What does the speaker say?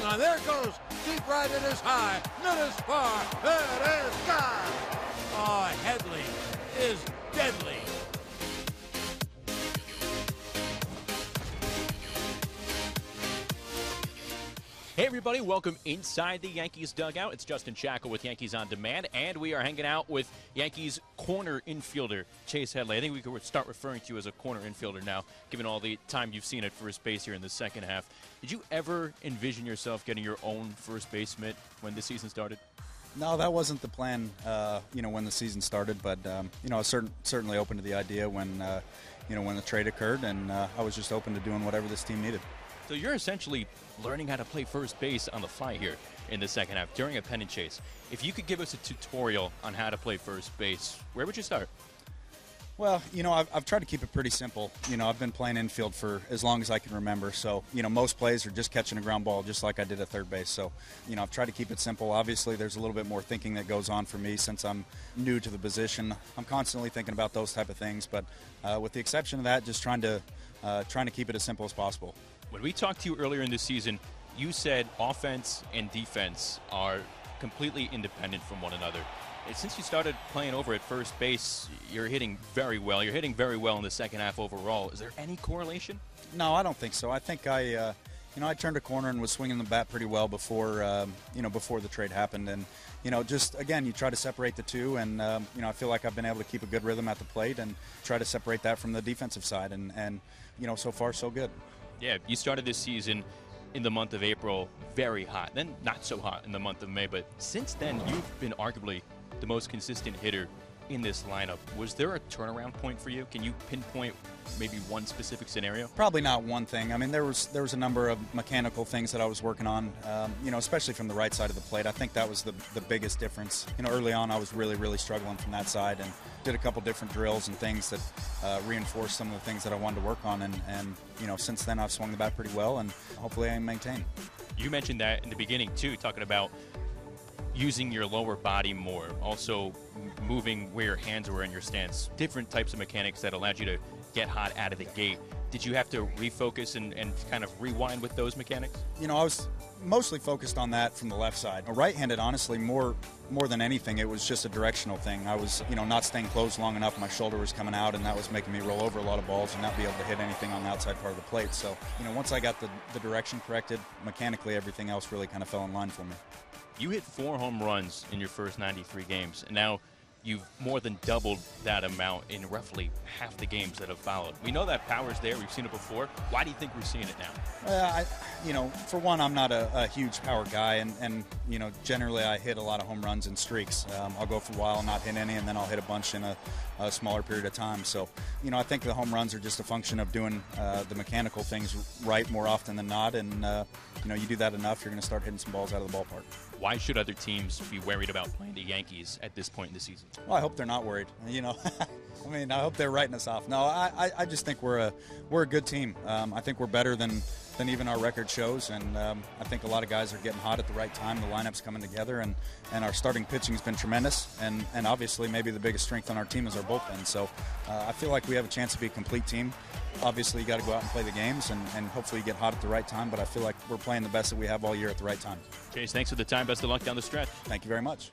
on. There it goes. Deep right, it is high. It is far. It is gone. Oh, Headley is deadly. Hey everybody, welcome inside the Yankees dugout. It's Justin Shackle with Yankees On Demand, and we are hanging out with Yankees corner infielder Chase Headley. I think we could start referring to you as a corner infielder now, given all the time you've seen at first base here in the second half. Did you ever envision yourself getting your own first base mitt when the season started? No, that wasn't the plan, when the season started, but, I was certainly open to the idea when the trade occurred, and I was just open to doing whatever this team needed. So you're essentially learning how to play first base on the fly here in the second half during a pennant chase. If you could give us a tutorial on how to play first base, where would you start? Well, I've tried to keep it pretty simple. I've been playing infield for as long as I can remember. So, most plays are just catching a ground ball just like I did at third base. So, I've tried to keep it simple. Obviously, there's a little bit more thinking that goes on for me since I'm new to the position. I'm constantly thinking about those type of things. But with the exception of that, just trying to keep it as simple as possible. When we talked to you earlier in the season, you said offense and defense are completely independent from one another. And since you started playing over at first base, you're hitting very well. You're hitting very well in the second half overall. Is there any correlation? No, I don't think so. I think I turned a corner and was swinging the bat pretty well before the trade happened. And, just, again, you try to separate the two. And, I feel like I've been able to keep a good rhythm at the plate and try to separate that from the defensive side. And so far, so good. Yeah, you started this season in the month of April very hot, then not so hot in the month of May. But since then, you've been arguably the most consistent hitter in this lineup. Was there a turnaround point for you? Can you pinpoint maybe one specific scenario? Probably not one thing. I mean, there was a number of mechanical things that I was working on, especially from the right side of the plate. I think that was the biggest difference. Early on I was really struggling from that side and did a couple different drills and things that reinforced some of the things that I wanted to work on. And since then I've swung the bat pretty well, and hopefully I maintain. You mentioned that in the beginning too, talking about using your lower body more, also moving where your hands were in your stance, different types of mechanics that allowed you to get hot out of the gate. Did you have to refocus and kind of rewind with those mechanics? I was mostly focused on that from the left side. Right-handed, honestly, more than anything, it was just a directional thing. I was, not staying closed long enough. My shoulder was coming out, and that was making me roll over a lot of balls and not be able to hit anything on the outside part of the plate. So, once I got the direction corrected, mechanically, everything else really kind of fell in line for me. You hit 4 home runs in your first 93 games, and now you've more than doubled that amount in roughly half the games that have followed. We know that power's there. We've seen it before. Why do you think we're seeing it now? For one, I'm not a huge power guy, and generally I hit a lot of home runs in streaks. I'll go for a while and not hit any, and then I'll hit a bunch in a smaller period of time. So, I think the home runs are just a function of doing the mechanical things right more often than not, and you do that enough, you're going to start hitting some balls out of the ballpark. Why should other teams be worried about playing the Yankees at this point in the season? Well, I hope they're not worried. I hope they're writing us off. No, I just think we're a good team. I think we're better than even our record shows, and I think a lot of guys are getting hot at the right time. The lineup's coming together, and our starting pitching has been tremendous, and obviously maybe the biggest strength on our team is our bullpen. So I feel like we have a chance to be a complete team. Obviously, you got to go out and play the games, and hopefully you get hot at the right time, but I feel like we're playing the best that we have all year at the right time. Chase, thanks for the time. Best of luck down the stretch. Thank you very much.